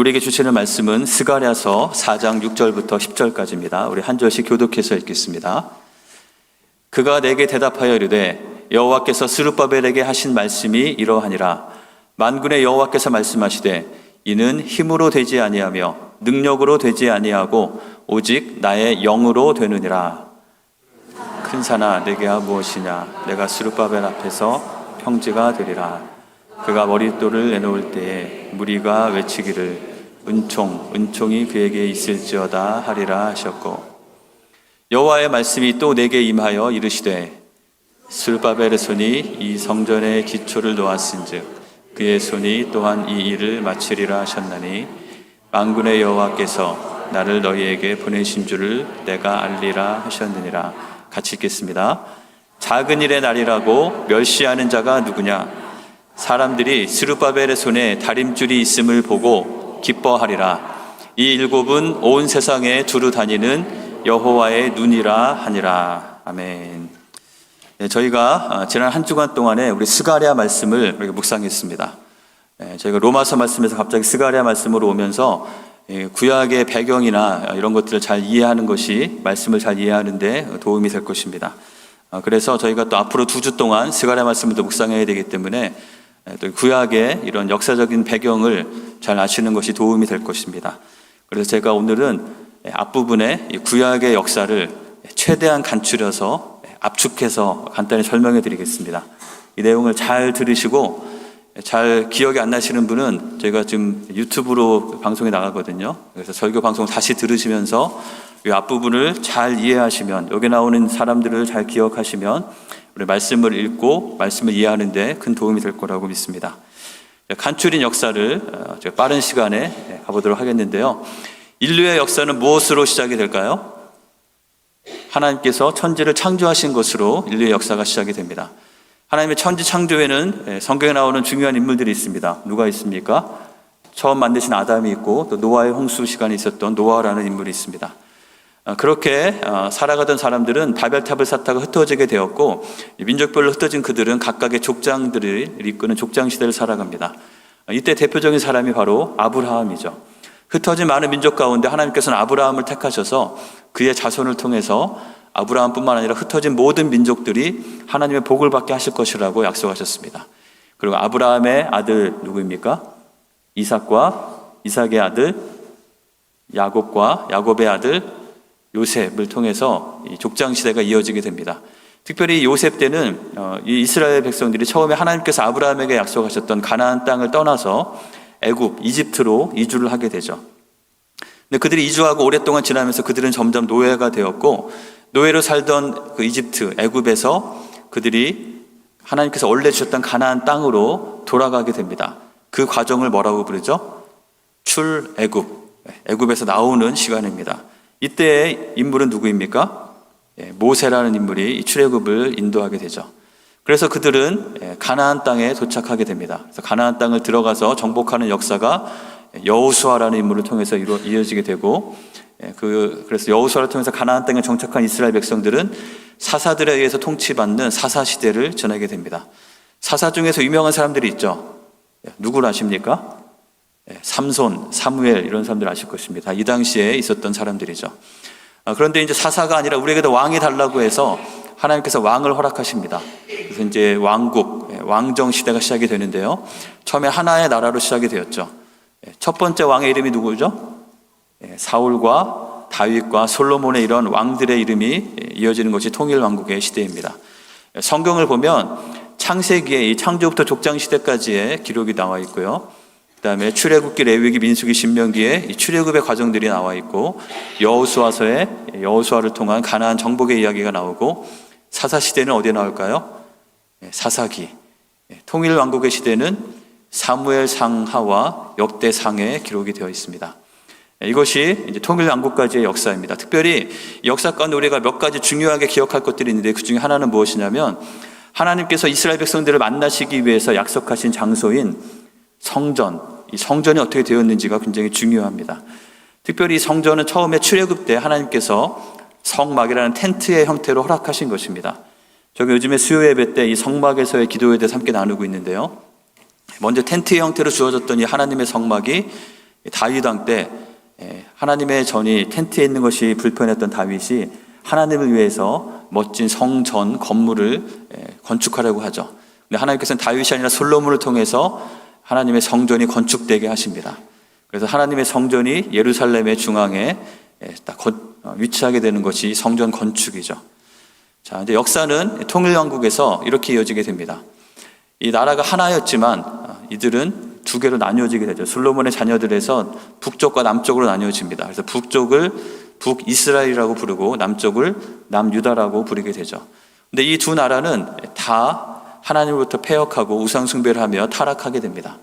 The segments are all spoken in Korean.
우리에게 주시는 말씀은 스가랴서 4장 6절부터 10절까지입니다. 우리 한 절씩 교독해서 읽겠습니다. 그가 내게 대답하여 이르되 여호와께서 스룹바벨에게 하신 말씀이 이러하니라. 만군의 여호와께서 말씀하시되 이는 힘으로 되지 아니하며 능력으로 되지 아니하고 오직 나의 영으로 되느니라. 큰 산아 내게야 무엇이냐. 내가 스룹바벨 앞에서 평지가 되리라. 그가 머릿돌을 내놓을 때에 무리가 외치기를 은총이 그에게 있을지어다 하리라 하셨고, 여호와의 말씀이 또 내게 임하여 이르시되 스룹바벨의 손이 이 성전의 기초를 놓았은즉 그의 손이 또한 이 일을 마치리라 하셨나니 만군의 여호와께서 나를 너희에게 보내신 줄을 내가 알리라 하셨느니라. 같이 읽겠습니다. 작은 일의 날이라고 멸시하는 자가 누구냐. 사람들이 스룹바벨의 손에 다림줄이 있음을 보고 기뻐하리라. 이 일곱은 온 세상에 두루 다니는 여호와의 눈이라 하니라. 아멘. 네, 저희가 지난 한 주간 동안에 우리 스가랴 말씀을 묵상했습니다. 저희가 로마서 말씀에서 갑자기 스가랴 말씀으로 오면서 구약의 배경이나 이런 것들을 잘 이해하는 것이 말씀을 잘 이해하는 데 도움이 될 것입니다. 그래서 저희가 또 앞으로 2주 동안 스가랴 말씀을 또 묵상해야 되기 때문에 또 구약의 이런 역사적인 배경을 잘 아시는 것이 도움이 될 것입니다. 그래서 제가 오늘은 앞부분에 구약의 역사를 최대한 간추려서 압축해서 간단히 설명해 드리겠습니다. 이 내용을 잘 들으시고 잘 기억이 안 나시는 분은 저희가 지금 유튜브로 방송에 나가거든요. 그래서 설교 방송 다시 들으시면서 이 앞부분을 잘 이해하시면, 여기 나오는 사람들을 잘 기억하시면 우리 말씀을 읽고 말씀을 이해하는 데 큰 도움이 될 거라고 믿습니다. 간추린 역사를 빠른 시간에 가보도록 하겠는데요. 인류의 역사는 무엇으로 시작이 될까요? 하나님께서 천지를 창조하신 것으로 인류의 역사가 시작이 됩니다. 하나님의 천지 창조에는 성경에 나오는 중요한 인물들이 있습니다. 누가 있습니까? 처음 만드신 아담이 있고 또 노아의 홍수 시간에 있었던 노아라는 인물이 있습니다. 그렇게 살아가던 사람들은 바벨탑을 쌓다가 흩어지게 되었고, 민족별로 흩어진 그들은 각각의 족장들을 이끄는 족장시대를 살아갑니다. 이때 대표적인 사람이 바로 아브라함이죠. 흩어진 많은 민족 가운데 하나님께서는 아브라함을 택하셔서 그의 자손을 통해서 아브라함뿐만 아니라 흩어진 모든 민족들이 하나님의 복을 받게 하실 것이라고 약속하셨습니다. 그리고 아브라함의 아들 누구입니까? 이삭의 아들 야곱과 야곱의 아들 요셉을 통해서 이 족장 시대가 이어지게 됩니다. 특별히 요셉 때는 이 이스라엘 백성들이 처음에 하나님께서 아브라함에게 약속하셨던 가나안 땅을 떠나서 애굽, 이집트로 이주를 하게 되죠. 근데 그들이 이주하고 오랫동안 지나면서 그들은 점점 노예가 되었고, 노예로 살던 그 이집트, 애굽에서 그들이 하나님께서 원래 주셨던 가나안 땅으로 돌아가게 됩니다. 그 과정을 뭐라고 부르죠? 출애굽, 애굽에서 나오는 시간입니다. 이때의 인물은 누구입니까? 모세라는 인물이 이 출애굽을 인도하게 되죠. 그래서 그들은 가나안 땅에 도착하게 됩니다. 그래서 가나안 땅을 들어가서 정복하는 역사가 여호수아라는 인물을 통해서 이어지게 되고, 그래서 여호수아를 통해서 가나안 땅에 정착한 이스라엘 백성들은 사사들에 의해서 통치받는 사사 시대를 지나게 됩니다. 사사 중에서 유명한 사람들이 있죠. 누구를 아십니까? 삼손, 사무엘 이런 사람들 아실 것입니다. 이 당시에 있었던 사람들이죠. 그런데 이제 사사가 아니라 우리에게도 왕이 달라고 해서 하나님께서 왕을 허락하십니다. 그래서 이제 왕국, 왕정 시대가 시작이 되는데요. 처음에 하나의 나라로 시작이 되었죠. 첫 번째 왕의 이름이 누구죠? 사울과 다윗과 솔로몬의 이런 왕들의 이름이 이어지는 것이 통일왕국의 시대입니다. 성경을 보면 창세기에 이 창조부터 족장 시대까지의 기록이 나와 있고요. 그 다음에 출애굽기, 레위기, 민수기, 신명기에 이 출애굽의 과정들이 나와 있고, 여호수아서에 여호수아를 통한 가나안 정복의 이야기가 나오고, 사사시대는 어디에 나올까요? 사사기. 통일왕국의 시대는 사무엘 상하와 역대상에 기록이 되어 있습니다. 이것이 이제 통일왕국까지의 역사입니다. 특별히 역사 가운데 우리가 몇 가지 중요하게 기억할 것들이 있는데, 그 중에 하나는 무엇이냐면 하나님께서 이스라엘 백성들을 만나시기 위해서 약속하신 장소인 성전, 이 성전이 어떻게 되었는지가 굉장히 중요합니다. 특별히 이 성전은 처음에 출애굽 때 하나님께서 성막이라는 텐트의 형태로 허락하신 것입니다. 저기 요즘에 수요 예배 때 이 성막에서의 기도에 대해서 함께 나누고 있는데요. 먼저 텐트의 형태로 주어졌던 이 하나님의 성막이 다윗 왕 때 하나님의 전이 텐트에 있는 것이 불편했던 다윗이 하나님을 위해서 멋진 성전 건물을 건축하려고 하죠. 근데 하나님께서는 다윗이 아니라 솔로몬을 통해서 하나님의 성전이 건축되게 하십니다. 그래서 하나님의 성전이 예루살렘의 중앙에 딱 위치하게 되는 것이 성전 건축이죠. 자, 이제 역사는 통일왕국에서 이렇게 이어지게 됩니다. 이 나라가 하나였지만 이들은 두 개로 나뉘어지게 되죠. 솔로몬의 자녀들에서 북쪽과 남쪽으로 나뉘어집니다. 그래서 북쪽을 북이스라엘이라고 부르고 남쪽을 남유다라고 부르게 되죠. 근데 이 두 나라는 다 하나님으로부터 패역하고 우상숭배를 하며 타락하게 됩니다.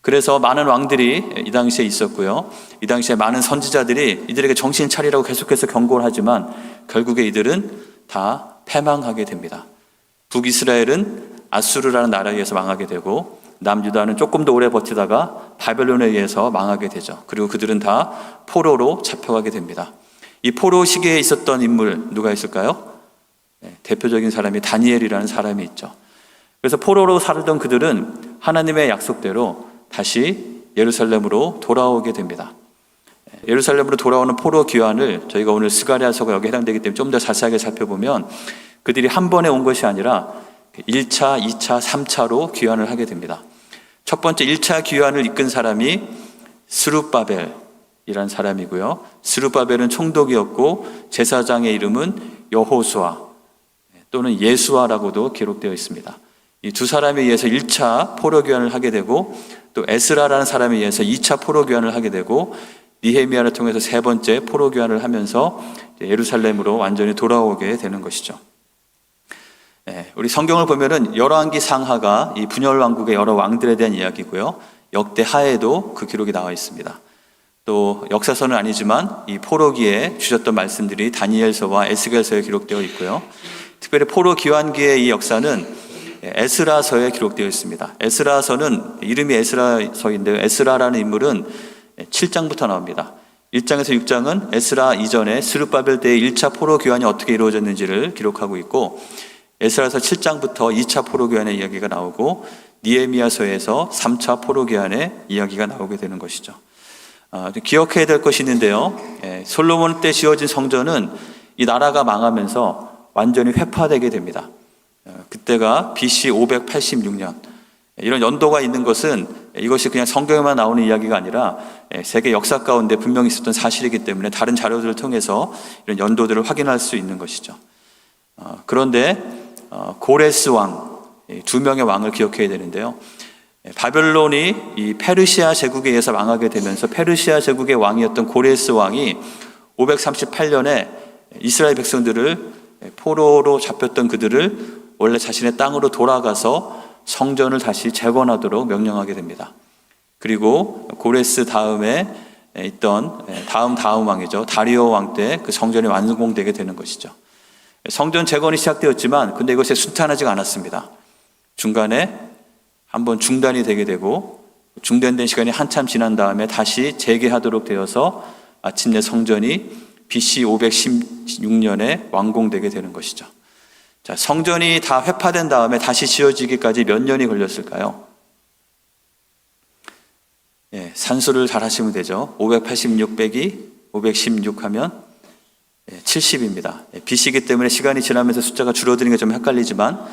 그래서 많은 왕들이 이 당시에 있었고요. 이 당시에 많은 선지자들이 이들에게 정신 차리라고 계속해서 경고를 하지만 결국에 이들은 다 패망하게 됩니다. 북이스라엘은 아수르라는 나라에 의해서 망하게 되고 남유다는 조금 더 오래 버티다가 바벨론에 의해서 망하게 되죠. 그리고 그들은 다 포로로 잡혀가게 됩니다. 이 포로 시기에 있었던 인물 누가 있을까요? 대표적인 사람이 다니엘이라는 사람이 있죠. 그래서 포로로 살던 그들은 하나님의 약속대로 다시 예루살렘으로 돌아오게 됩니다. 예루살렘으로 돌아오는 포로 귀환을 저희가 오늘 스가랴서가 여기 해당되기 때문에 좀 더 자세하게 살펴보면 그들이 한 번에 온 것이 아니라 1차, 2차, 3차로 귀환을 하게 됩니다. 첫 번째 1차 귀환을 이끈 사람이 스룹바벨이라는 사람이고요. 스룹바벨은 총독이었고 제사장의 이름은 여호수아 또는 예수아라고도 기록되어 있습니다. 이 두 사람에 의해서 1차 포로 귀환을 하게 되고 또 에스라라는 사람에 의해서 2차 포로 귀환을 하게 되고 느헤미야를 통해서 세 번째 포로 귀환을 하면서 예루살렘으로 완전히 돌아오게 되는 것이죠. 우리 성경을 보면은 열왕기 상하가 이 분열 왕국의 여러 왕들에 대한 이야기고요. 역대 하에도 그 기록이 나와 있습니다. 또 역사서는 아니지만 이 포로기에 주셨던 말씀들이 다니엘서와 에스겔서에 기록되어 있고요. 특별히 포로 귀환기의 이 역사는 에스라서에 기록되어 있습니다. 에스라서는 이름이 에스라서인데요. 에스라라는 인물은 7장부터 나옵니다. 1장에서 6장은 에스라 이전에 스룹바벨 때의 1차 포로 귀환이 어떻게 이루어졌는지를 기록하고 있고 에스라서 7장부터 2차 포로 귀환의 이야기가 나오고 느헤미야서에서 3차 포로 귀환의 이야기가 나오게 되는 것이죠. 기억해야 될 것이 있는데요. 솔로몬 때 지어진 성전은 이 나라가 망하면서 완전히 회파되게 됩니다. 그때가 BC 586년. 이런 연도가 있는 것은 이것이 그냥 성경에만 나오는 이야기가 아니라 세계 역사 가운데 분명히 있었던 사실이기 때문에 다른 자료들을 통해서 이런 연도들을 확인할 수 있는 것이죠. 그런데 고레스 왕, 두 명의 왕을 기억해야 되는데요. 바벨론이 이 페르시아 제국에 의해서 망하게 되면서 페르시아 제국의 왕이었던 고레스 왕이 538년에 이스라엘 백성들을 포로로 잡혔던 그들을 원래 자신의 땅으로 돌아가서 성전을 다시 재건하도록 명령하게 됩니다. 그리고 고레스 다음에 있던 다음 왕이죠. 다리오 왕 때 그 성전이 완공되게 되는 것이죠. 성전 재건이 시작되었지만 근데 이것이 순탄하지가 않았습니다. 중간에 한번 중단이 되게 되고 중단된 시간이 한참 지난 다음에 다시 재개하도록 되어서 마침내 성전이 BC 516년에 완공되게 되는 것이죠. 자, 성전이 다 회파된 다음에 다시 지어지기까지 몇 년이 걸렸을까요? 산수를 잘 하시면 되죠. 586 빼기 516 하면 70입니다. BC이기 때문에 시간이 지나면서 숫자가 줄어드는 게 좀 헷갈리지만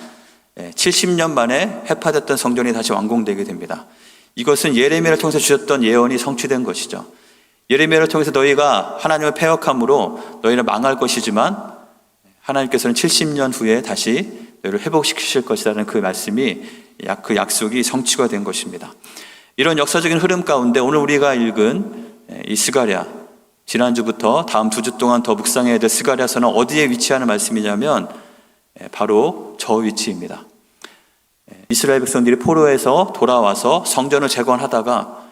70년 만에 회파됐던 성전이 다시 완공되게 됩니다. 이것은 예레미야를 통해서 주셨던 예언이 성취된 것이죠. 예레미야를 통해서 너희가 하나님을 패역함으로 너희는 망할 것이지만 하나님께서는 70년 후에 다시 너희를 회복시키실 것이라는 그 말씀이 그 약속이 성취가 된 것입니다. 이런 역사적인 흐름 가운데 오늘 우리가 읽은 이 스가랴, 지난주부터 다음 2주 동안 더 묵상해야 될 스가랴서는 어디에 위치하는 말씀이냐면 바로 저 위치입니다. 이스라엘 백성들이 포로에서 돌아와서 성전을 재건하다가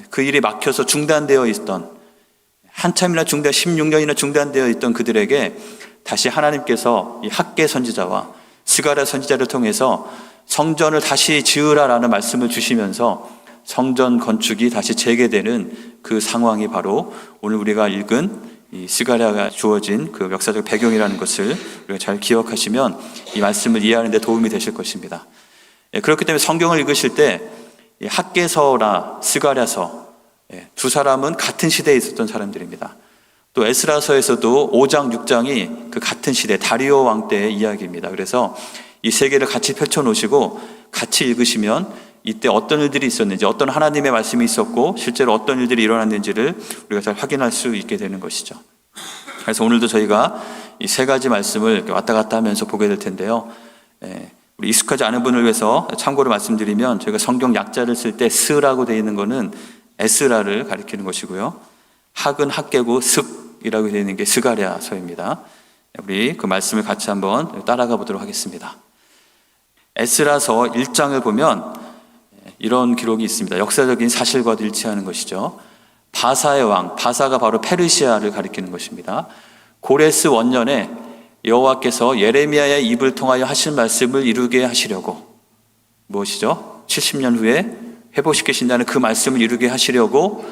그 일이 막혀서 중단되어 있던 한참이나 16년이나 중단되어 있던 그들에게 다시 하나님께서 이 학개 선지자와 스가랴 선지자를 통해서 성전을 다시 지으라라는 말씀을 주시면서 성전 건축이 다시 재개되는 그 상황이 바로 오늘 우리가 읽은 이 스가랴가 주어진 그 역사적 배경이라는 것을 우리가 잘 기억하시면 이 말씀을 이해하는 데 도움이 되실 것입니다. 그렇기 때문에 성경을 읽으실 때 학개서나 스가랴서 두 사람은 같은 시대에 있었던 사람들입니다. 또 에스라서에서도 5장, 6장이 그 같은 시대 다리오 왕 때의 이야기입니다. 그래서 이 세 개를 같이 펼쳐놓으시고 같이 읽으시면 이때 어떤 일들이 있었는지, 어떤 하나님의 말씀이 있었고 실제로 어떤 일들이 일어났는지를 우리가 잘 확인할 수 있게 되는 것이죠. 그래서 오늘도 저희가 이 세 가지 말씀을 이렇게 왔다 갔다 하면서 보게 될 텐데요. 우리 익숙하지 않은 분을 위해서 참고로 말씀드리면, 저희가 성경 약자를 쓸 때 스라고 되어 있는 것은 에스라를 가리키는 것이고요. 학은 학개고 습이라고 되어 있는 게 스가랴서입니다. 우리 그 말씀을 같이 한번 따라가 보도록 하겠습니다. 에스라서 1장을 보면 이런 기록이 있습니다. 역사적인 사실과도 일치하는 것이죠. 바사의 왕, 바사가 바로 페르시아를 가리키는 것입니다. 고레스 원년에 여호와께서 예레미야의 입을 통하여 하신 말씀을 이루게 하시려고, 무엇이죠? 70년 후에 회복시키신다는 그 말씀을 이루게 하시려고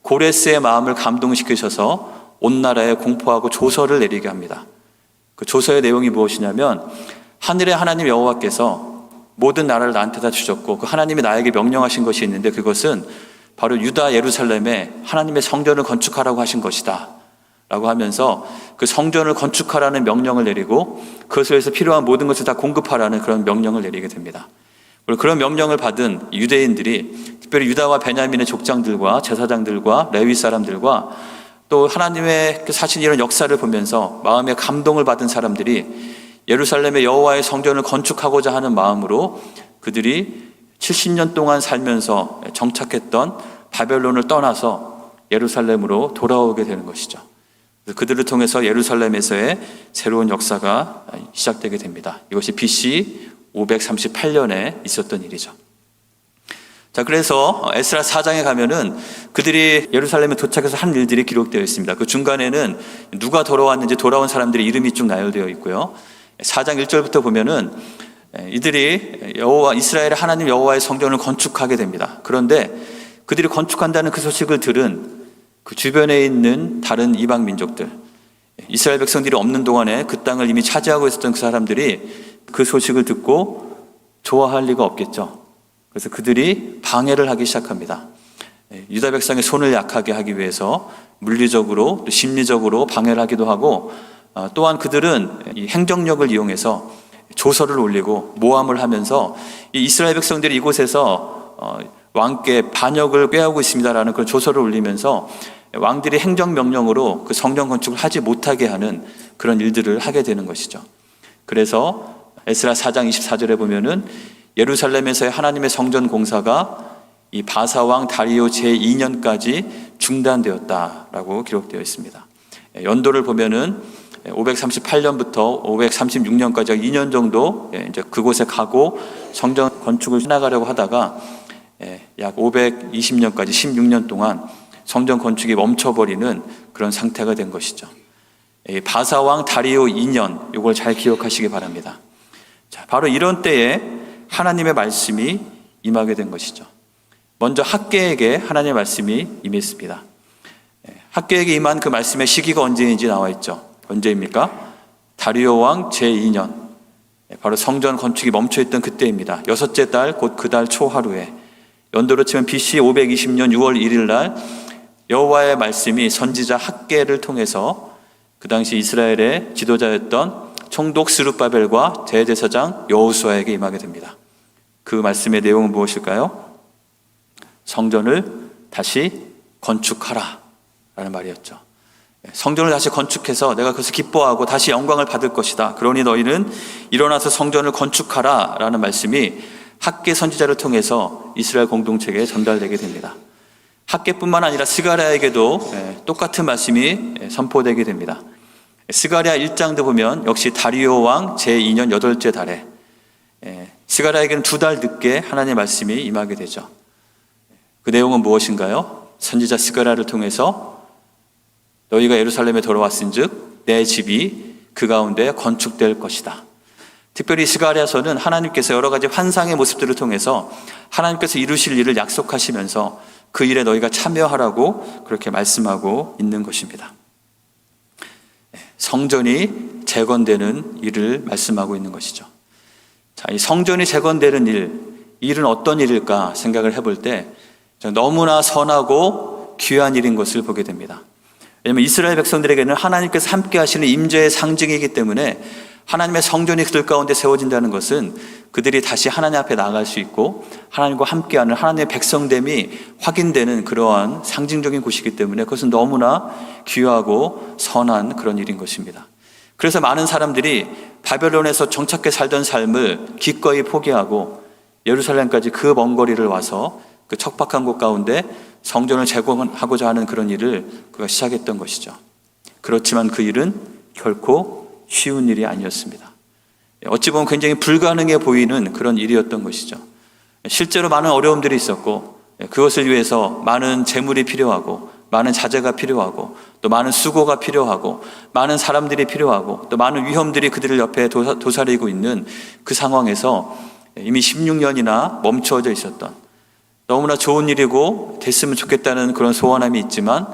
고레스의 마음을 감동시키셔서 온 나라에 공포하고 조서를 내리게 합니다. 그 조서의 내용이 무엇이냐면, 하늘의 하나님 여호와께서 모든 나라를 나한테다 주셨고 그 하나님이 나에게 명령하신 것이 있는데, 그것은 바로 유다 예루살렘에 하나님의 성전을 건축하라고 하신 것이다 라고 하면서 그 성전을 건축하라는 명령을 내리고 그것을 위해서 필요한 모든 것을 다 공급하라는 그런 명령을 내리게 됩니다. 그리고 그런 명령을 받은 유대인들이, 특별히 유다와 베냐민의 족장들과 제사장들과 레위 사람들과 또 하나님의 사신 이런 역사를 보면서 마음에 감동을 받은 사람들이 예루살렘의 여호와의 성전을 건축하고자 하는 마음으로 그들이 70년 동안 살면서 정착했던 바벨론을 떠나서 예루살렘으로 돌아오게 되는 것이죠. 그들을 통해서 예루살렘에서의 새로운 역사가 시작되게 됩니다. 이것이 BC 538년에 있었던 일이죠. 자, 그래서 에스라 4장에 가면은 그들이 예루살렘에 도착해서 한 일들이 기록되어 있습니다. 그 중간에는 누가 돌아왔는지 돌아온 사람들의 이름이 쭉 나열되어 있고요. 4장 1절부터 보면은 이들이 이스라엘의 하나님 여호와의 성전을 건축하게 됩니다. 그런데 그들이 건축한다는 그 소식을 들은 그 주변에 있는 다른 이방 민족들, 이스라엘 백성들이 없는 동안에 그 땅을 이미 차지하고 있었던 그 사람들이 그 소식을 듣고 좋아할 리가 없겠죠. 그래서 그들이 방해를 하기 시작합니다. 유다 백성의 손을 약하게 하기 위해서 물리적으로 또 심리적으로 방해를 하기도 하고, 또한 그들은 이 행정력을 이용해서 조서를 올리고 모함을 하면서 이 이스라엘 백성들이 이곳에서 왕께 반역을 꾀하고 있습니다라는 그런 조서를 올리면서 왕들이 행정명령으로 그 성전 건축을 하지 못하게 하는 그런 일들을 하게 되는 것이죠. 그래서 에스라 4장 24절에 보면은 예루살렘에서의 하나님의 성전 공사가 이 바사왕 다리오 제2년까지 중단되었다라고 기록되어 있습니다. 연도를 보면은 538년부터 536년까지 2년 정도 이제 그곳에 가고 성전 건축을 해나가려고 하다가 약 520년까지 16년 동안 성전 건축이 멈춰버리는 그런 상태가 된 것이죠. 바사왕 다리오 2년, 이걸 잘 기억하시기 바랍니다. 자, 바로 이런 때에 하나님의 말씀이 임하게 된 것이죠. 먼저 학개에게 하나님의 말씀이 임했습니다. 학개에게 임한 그 말씀의 시기가 언제인지 나와 있죠. 언제입니까? 다리오 왕 제2년, 바로 성전 건축이 멈춰있던 그때입니다. 6째 달, 곧 그 달 초하루에, 연도로 치면 BC 520년 6월 1일 날 여호와의 말씀이 선지자 학개를 통해서 그 당시 이스라엘의 지도자였던 총독 스룹바벨과 대제사장 여호수아에게 임하게 됩니다. 그 말씀의 내용은 무엇일까요? 성전을 다시 건축하라 라는 말이었죠. 성전을 다시 건축해서 내가 그것을 기뻐하고 다시 영광을 받을 것이다. 그러니 너희는 일어나서 성전을 건축하라 라는 말씀이 학개 선지자를 통해서 이스라엘 공동체에 전달되게 됩니다. 학개뿐만 아니라 스가랴에게도 똑같은 말씀이 선포되게 됩니다. 스가랴 1장도 보면 역시 다리오 왕 제2년 8째 달에 스가랴에게는 2달 늦게 하나님의 말씀이 임하게 되죠. 그 내용은 무엇인가요? 선지자 스가랴를 통해서 너희가 예루살렘에 돌아왔은즉 내 집이 그 가운데 건축될 것이다. 특별히 스가랴서는 하나님께서 여러 가지 환상의 모습들을 통해서 하나님께서 이루실 일을 약속하시면서 그 일에 너희가 참여하라고 그렇게 말씀하고 있는 것입니다. 성전이 재건되는 일을 말씀하고 있는 것이죠. 자, 이 성전이 재건되는 일은 어떤 일일까 생각을 해볼 때 너무나 선하고 귀한 일인 것을 보게 됩니다. 왜냐하면 이스라엘 백성들에게는 하나님께서 함께 하시는 임재의 상징이기 때문에 하나님의 성전이 그들 가운데 세워진다는 것은 그들이 다시 하나님 앞에 나아갈 수 있고 하나님과 함께하는 하나님의 백성됨이 확인되는 그러한 상징적인 곳이기 때문에 그것은 너무나 귀하고 선한 그런 일인 것입니다. 그래서 많은 사람들이 바벨론에서 정착해 살던 삶을 기꺼이 포기하고 예루살렘까지 그 먼 거리를 와서 그 척박한 곳 가운데 성전을 재건하고자 하는 그런 일을 그가 시작했던 것이죠. 그렇지만 그 일은 결코 쉬운 일이 아니었습니다. 어찌 보면 굉장히 불가능해 보이는 그런 일이었던 것이죠. 실제로 많은 어려움들이 있었고 그것을 위해서 많은 재물이 필요하고 많은 자재가 필요하고 또 많은 수고가 필요하고 많은 사람들이 필요하고 또 많은 위험들이 그들을 옆에 도사리고 있는 그 상황에서 이미 16년이나 멈춰져 있었던 너무나 좋은 일이고 됐으면 좋겠다는 그런 소원함이 있지만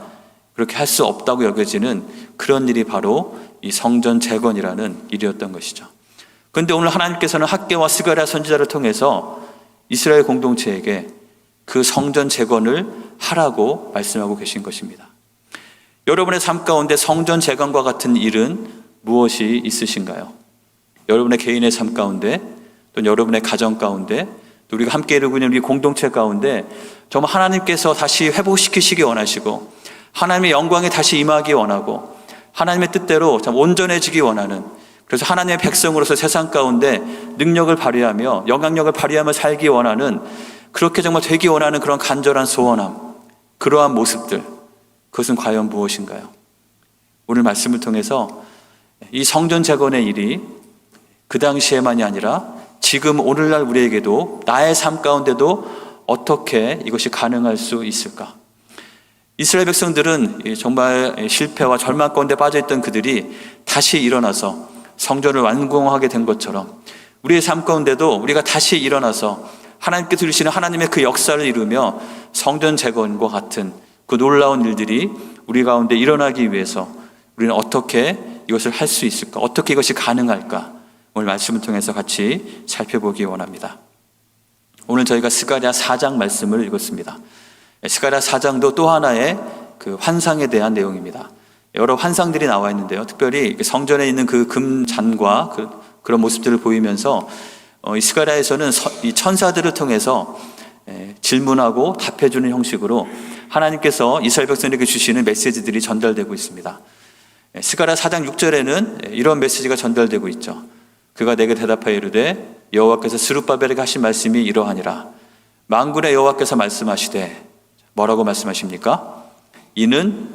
그렇게 할 수 없다고 여겨지는 그런 일이 바로 이 성전 재건이라는 일이었던 것이죠. 그런데 오늘 하나님께서는 학개와 스가랴 선지자를 통해서 이스라엘 공동체에게 그 성전 재건을 하라고 말씀하고 계신 것입니다. 여러분의 삶 가운데 성전 재건과 같은 일은 무엇이 있으신가요? 여러분의 개인의 삶 가운데 또 여러분의 가정 가운데 또 우리가 함께 이루고 있는 우리 공동체 가운데 정말 하나님께서 다시 회복시키시기 원하시고 하나님의 영광에 다시 임하기 원하고 하나님의 뜻대로 참 온전해지기 원하는, 그래서 하나님의 백성으로서 세상 가운데 능력을 발휘하며 영향력을 발휘하며 살기 원하는, 그렇게 정말 되기 원하는 그런 간절한 소원함, 그러한 모습들, 그것은 과연 무엇인가요? 오늘 말씀을 통해서 이 성전 재건의 일이 그 당시에만이 아니라 지금 오늘날 우리에게도 나의 삶 가운데도 어떻게 이것이 가능할 수 있을까? 이스라엘 백성들은 정말 실패와 절망 가운데 빠져있던 그들이 다시 일어나서 성전을 완공하게 된 것처럼 우리의 삶 가운데도 우리가 다시 일어나서 하나님께서 이루시는 하나님의 그 역사를 이루며 성전 재건과 같은 그 놀라운 일들이 우리 가운데 일어나기 위해서 우리는 어떻게 이것을 할 수 있을까? 어떻게 이것이 가능할까? 오늘 말씀을 통해서 같이 살펴보기 원합니다. 오늘 저희가 스가랴 4장 말씀을 읽었습니다. 스가랴 4장도 또 하나의 그 환상에 대한 내용입니다. 여러 환상들이 나와 있는데요. 특별히 성전에 있는 그 금잔과 그런 모습들을 보이면서 이 스가랴에서는 이 천사들을 통해서 질문하고 답해주는 형식으로 하나님께서 이스라엘 백성에게 주시는 메시지들이 전달되고 있습니다. 스가랴 4장 6절에는 이런 메시지가 전달되고 있죠. 그가 내게 대답하여 이르되 여호와께서 스룹바벨에게 하신 말씀이 이러하니라. 만군의 여호와께서 말씀하시되, 뭐라고 말씀하십니까? 이는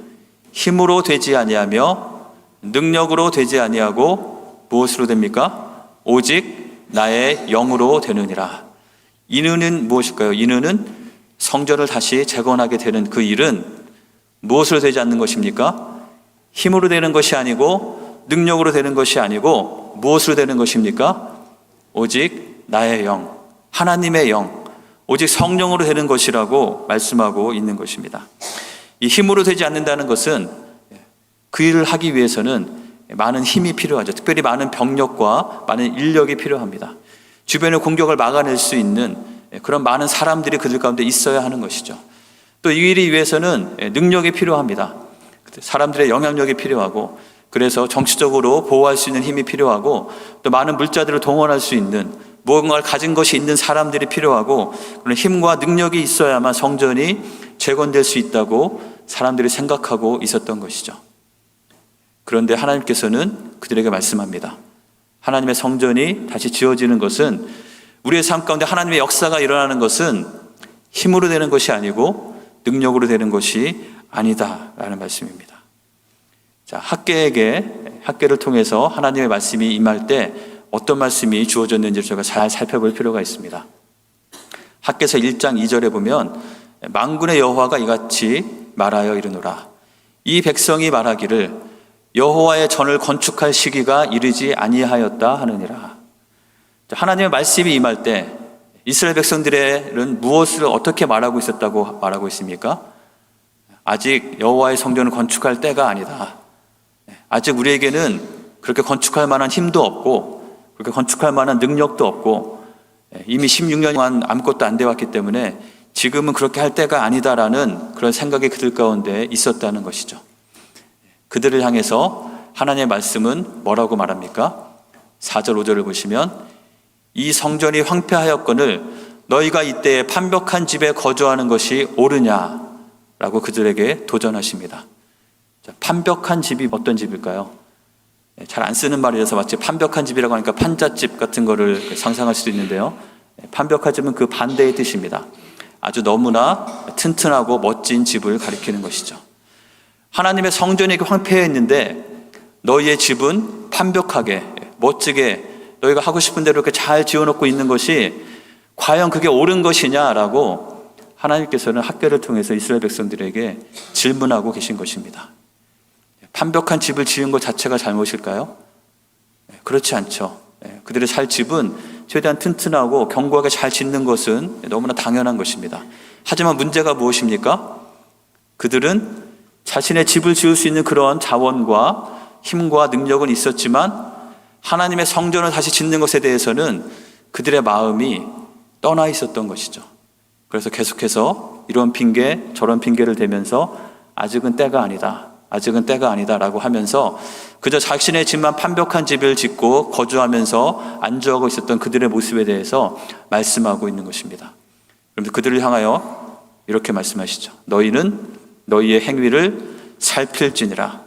힘으로 되지 아니하며 능력으로 되지 아니하고 무엇으로 됩니까? 오직 나의 영으로 되느니라. 이는은 무엇일까요? 이는은 성전을 다시 재건하게 되는 그 일은 무엇으로 되지 않는 것입니까? 힘으로 되는 것이 아니고 능력으로 되는 것이 아니고 무엇으로 되는 것입니까? 오직 나의 영, 하나님의 영, 오직 성령으로 되는 것이라고 말씀하고 있는 것입니다. 이 힘으로 되지 않는다는 것은 그 일을 하기 위해서는 많은 힘이 필요하죠. 특별히 많은 병력과 많은 인력이 필요합니다. 주변의 공격을 막아낼 수 있는 그런 많은 사람들이 그들 가운데 있어야 하는 것이죠. 또 이 일을 위해서는 능력이 필요합니다. 사람들의 영향력이 필요하고, 그래서 정치적으로 보호할 수 있는 힘이 필요하고, 또 많은 물자들을 동원할 수 있는 무언가를 가진 것이 있는 사람들이 필요하고, 그런 힘과 능력이 있어야만 성전이 재건될 수 있다고 사람들이 생각하고 있었던 것이죠. 그런데 하나님께서는 그들에게 말씀합니다. 하나님의 성전이 다시 지어지는 것은, 우리의 삶 가운데 하나님의 역사가 일어나는 것은 힘으로 되는 것이 아니고 능력으로 되는 것이 아니다라는 말씀입니다. 자, 학개를 통해서 하나님의 말씀이 임할 때 어떤 말씀이 주어졌는지를 저희가 잘 살펴볼 필요가 있습니다. 학개서 1장 2절에 보면 만군의 여호와가 이같이 말하여 이르노라. 이 백성이 말하기를 여호와의 전을 건축할 시기가 이르지 아니하였다 하느니라. 하나님의 말씀이 임할 때 이스라엘 백성들은 무엇을 어떻게 말하고 있었다고 말하고 있습니까? 아직 여호와의 성전을 건축할 때가 아니다. 아직 우리에게는 그렇게 건축할 만한 힘도 없고 그렇게 건축할 만한 능력도 없고 이미 16년 동안 아무것도 안 되었기 때문에 지금은 그렇게 할 때가 아니다라는 그런 생각이 그들 가운데 있었다는 것이죠. 그들을 향해서 하나님의 말씀은 뭐라고 말합니까? 4절 5절을 보시면 이 성전이 황폐하였거늘 너희가 이때에 판벽한 집에 거주하는 것이 옳으냐라고 그들에게 도전하십니다. 자, 판벽한 집이 어떤 집일까요? 잘 안 쓰는 말이라서 마치 판벽한 집이라고 하니까 판잣집 같은 거를 상상할 수도 있는데요. 판벽한 집은 그 반대의 뜻입니다. 아주 너무나 튼튼하고 멋진 집을 가리키는 것이죠. 하나님의 성전이 황폐했는데 너희의 집은 판벽하게 멋지게 너희가 하고 싶은 대로 이렇게 잘 지어놓고 있는 것이 과연 그게 옳은 것이냐라고 하나님께서는 학교를 통해서 이스라엘 백성들에게 질문하고 계신 것입니다. 판벽한 집을 지은 것 자체가 잘못일까요? 그렇지 않죠. 그들의 살 집은 최대한 튼튼하고 견고하게 잘 짓는 것은 너무나 당연한 것입니다. 하지만 문제가 무엇입니까? 그들은 자신의 집을 지을 수 있는 그런 자원과 힘과 능력은 있었지만 하나님의 성전을 다시 짓는 것에 대해서는 그들의 마음이 떠나 있었던 것이죠. 그래서 계속해서 이런 핑계 저런 핑계를 대면서 아직은 때가 아니다, 아직은 때가 아니다 라고 하면서 그저 자신의 집만 판벽한 집을 짓고 거주하면서 안주하고 있었던 그들의 모습에 대해서 말씀하고 있는 것입니다. 그런데 그들을 향하여 이렇게 말씀하시죠. 너희는 너희의 행위를 살필지니라.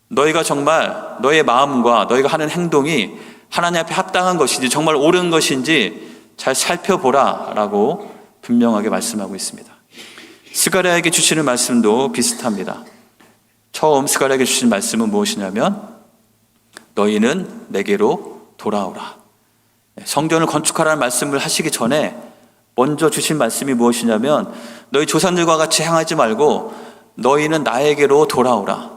너희가 정말 너희의 마음과 너희가 하는 행동이 하나님 앞에 합당한 것인지 정말 옳은 것인지 잘 살펴보라 라고 분명하게 말씀하고 있습니다. 스가랴에게 주시는 말씀도 비슷합니다. 처음 스가랴에게 주신 말씀은 무엇이냐면 너희는 내게로 돌아오라. 성전을 건축하라는 말씀을 하시기 전에 먼저 주신 말씀이 무엇이냐면 너희 조상들과 같이 행하지 말고 너희는 나에게로 돌아오라.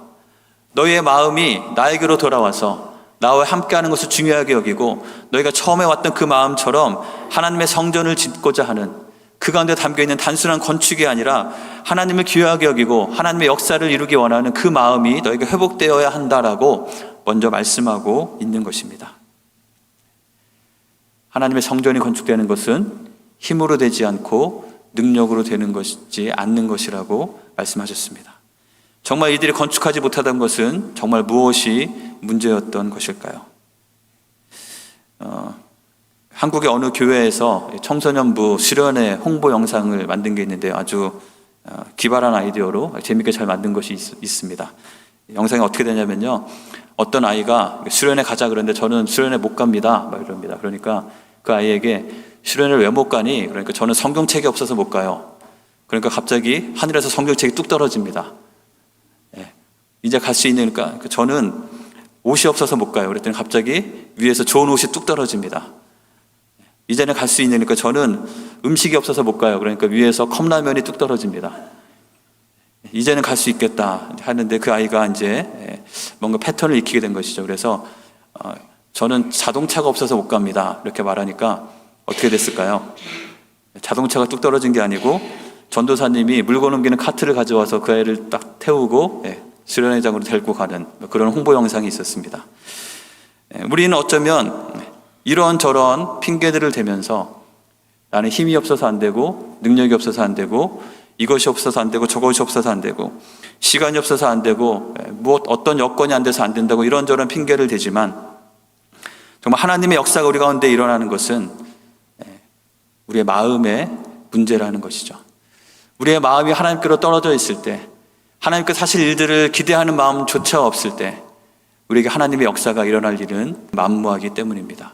너희의 마음이 나에게로 돌아와서 나와 함께하는 것을 중요하게 여기고 너희가 처음에 왔던 그 마음처럼 하나님의 성전을 짓고자 하는 그 가운데 담겨있는 단순한 건축이 아니라 하나님을 귀하게 여기고 하나님의 역사를 이루기 원하는 그 마음이 너희가 회복되어야 한다라고 먼저 말씀하고 있는 것입니다. 하나님의 성전이 건축되는 것은 힘으로 되지 않고 능력으로 되는 것이지 않는 것이라고 말씀하셨습니다. 정말 이들이 건축하지 못하던 것은 정말 무엇이 문제였던 것일까요? 한국의 어느 교회에서 청소년부 수련회 홍보 영상을 만든 게 있는데요. 아주 기발한 아이디어로 재밌게 잘 만든 것이 있습니다. 영상이 어떻게 되냐면요. 어떤 아이가 수련회 가자 그러는데 저는 수련회 못 갑니다. 막 이럽니다. 그러니까 그 아이에게 수련회를 왜 못 가니? 그러니까 저는 성경책이 없어서 못 가요. 그러니까 갑자기 하늘에서 성경책이 뚝 떨어집니다. 이제 갈 수 있으니까 저는 옷이 없어서 못 가요. 그랬더니 갑자기 위에서 좋은 옷이 뚝 떨어집니다. 이제는 갈 수 있으니까 저는 음식이 없어서 못 가요. 그러니까 위에서 컵라면이 뚝 떨어집니다. 이제는 갈 수 있겠다 하는데 그 아이가 이제 뭔가 패턴을 익히게 된 것이죠. 그래서 저는 자동차가 없어서 못 갑니다. 이렇게 말하니까 어떻게 됐을까요? 자동차가 뚝 떨어진 게 아니고 전도사님이 물건 옮기는 카트를 가져와서 그 아이를 딱 태우고 수련회장으로 데리고 가는 그런 홍보 영상이 있었습니다. 우리는 어쩌면 이런저런 핑계들을 대면서 나는 힘이 없어서 안 되고 능력이 없어서 안 되고 이것이 없어서 안 되고 저것이 없어서 안 되고 시간이 없어서 안 되고 어떤 여건이 안 돼서 안 된다고 이런저런 핑계를 대지만 정말 하나님의 역사가 우리 가운데 일어나는 것은 우리의 마음의 문제라는 것이죠. 우리의 마음이 하나님께로 떨어져 있을 때 하나님께 사실 일들을 기대하는 마음조차 없을 때 우리에게 하나님의 역사가 일어날 일은 만무하기 때문입니다.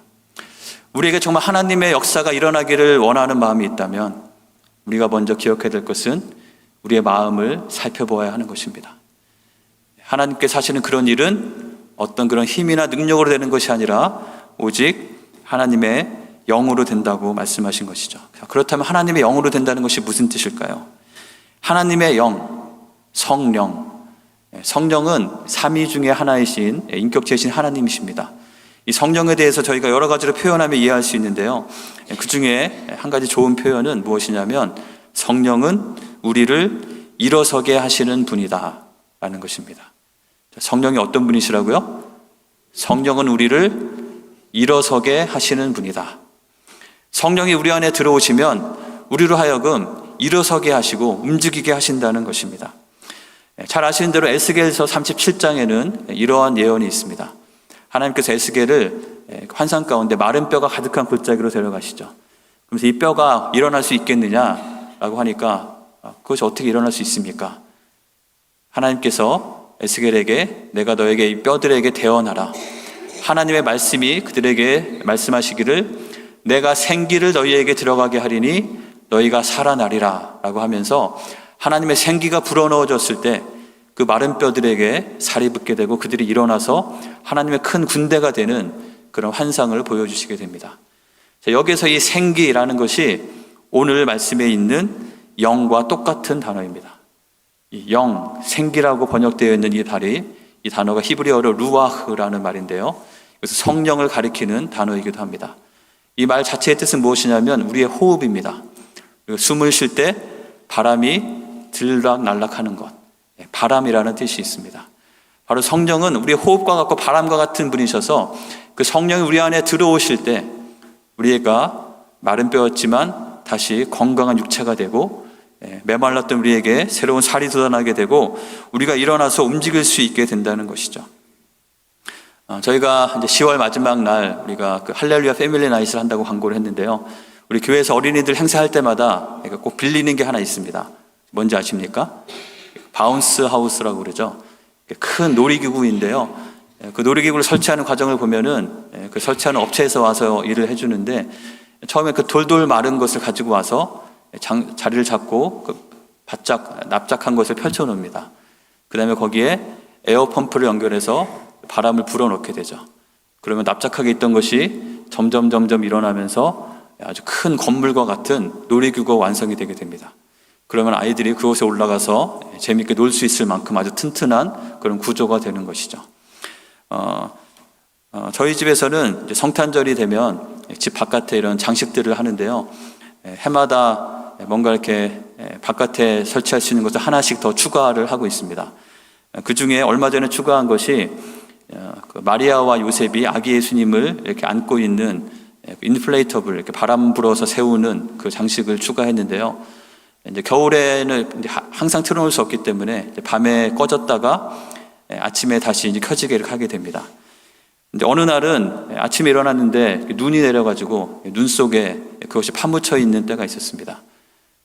우리에게 정말 하나님의 역사가 일어나기를 원하는 마음이 있다면 우리가 먼저 기억해야 될 것은 우리의 마음을 살펴보아야 하는 것입니다. 하나님께 사시는 그런 일은 어떤 그런 힘이나 능력으로 되는 것이 아니라 오직 하나님의 영으로 된다고 말씀하신 것이죠. 그렇다면 하나님의 영으로 된다는 것이 무슨 뜻일까요? 하나님의 영, 성령. 성령은 삼위 중에 하나이신 인격체이신 하나님이십니다. 이 성령에 대해서 저희가 여러 가지로 표현하며 이해할 수 있는데요. 그 중에 한 가지 좋은 표현은 무엇이냐면 성령은 우리를 일어서게 하시는 분이다 라는 것입니다. 성령이 어떤 분이시라고요? 성령은 우리를 일어서게 하시는 분이다. 성령이 우리 안에 들어오시면 우리로 하여금 일어서게 하시고 움직이게 하신다는 것입니다. 잘 아시는 대로 에스겔서 37장에는 이러한 예언이 있습니다. 하나님께서 에스겔을 환상 가운데 마른 뼈가 가득한 골짜기로 데려가시죠. 그래서 이 뼈가 일어날 수 있겠느냐라고 하니까 그것이 어떻게 일어날 수 있습니까? 하나님께서 에스겔에게 내가 너에게 이 뼈들에게 대언하라. 하나님의 말씀이 그들에게 말씀하시기를 내가 생기를 너희에게 들어가게 하리니 너희가 살아나리라 라고 하면서 하나님의 생기가 불어넣어졌을 때 그 마른 뼈들에게 살이 붙게 되고 그들이 일어나서 하나님의 큰 군대가 되는 그런 환상을 보여주시게 됩니다. 자, 여기서 이 생기라는 것이 오늘 말씀에 있는 영과 똑같은 단어입니다. 이 영, 생기라고 번역되어 있는 이 단어가 히브리어로 루아흐라는 말인데요. 그래서 성령을 가리키는 단어이기도 합니다. 이 말 자체의 뜻은 무엇이냐면 우리의 호흡입니다. 숨을 쉴 때 바람이 들락날락하는 것, 바람이라는 뜻이 있습니다. 바로 성령은 우리의 호흡과 같고 바람과 같은 분이셔서 그 성령이 우리 안에 들어오실 때 우리가 마른 뼈였지만 다시 건강한 육체가 되고 메말랐던 우리에게 새로운 살이 돋아나게 되고 우리가 일어나서 움직일 수 있게 된다는 것이죠. 저희가 이제 10월 마지막 날 우리가 그 할렐루야 패밀리 나잇을 한다고 광고를 했는데요. 우리 교회에서 어린이들 행사할 때마다 꼭 빌리는 게 하나 있습니다. 뭔지 아십니까? 바운스 하우스라고 그러죠. 큰 놀이기구인데요. 그 놀이기구를 설치하는 과정을 보면은 그 설치하는 업체에서 와서 일을 해주는데 처음에 그 돌돌 마른 것을 가지고 와서 자리를 잡고 그 바짝 납작한 것을 펼쳐 놓습니다. 그 다음에 거기에 에어펌프를 연결해서 바람을 불어넣게 되죠. 그러면 납작하게 있던 것이 점점 일어나면서 아주 큰 건물과 같은 놀이기구가 완성이 되게 됩니다. 그러면 아이들이 그곳에 올라가서 재미있게 놀 수 있을 만큼 아주 튼튼한 그런 구조가 되는 것이죠. 저희 집에서는 이제 성탄절이 되면 집 바깥에 이런 장식들을 하는데요. 해마다 뭔가 이렇게 바깥에 설치할 수 있는 것을 하나씩 더 추가를 하고 있습니다. 그 중에 얼마 전에 추가한 것이 마리아와 요셉이 아기 예수님을 이렇게 안고 있는 인플레이터블, 이렇게 바람 불어서 세우는 그 장식을 추가했는데요. 이제 겨울에는 이제 항상 틀어놓을 수 없기 때문에 밤에 꺼졌다가 아침에 다시 이제 켜지게 이렇게 하게 됩니다. 이제 어느 날은 아침에 일어났는데 눈이 내려가지고 눈 속에 그것이 파묻혀 있는 때가 있었습니다.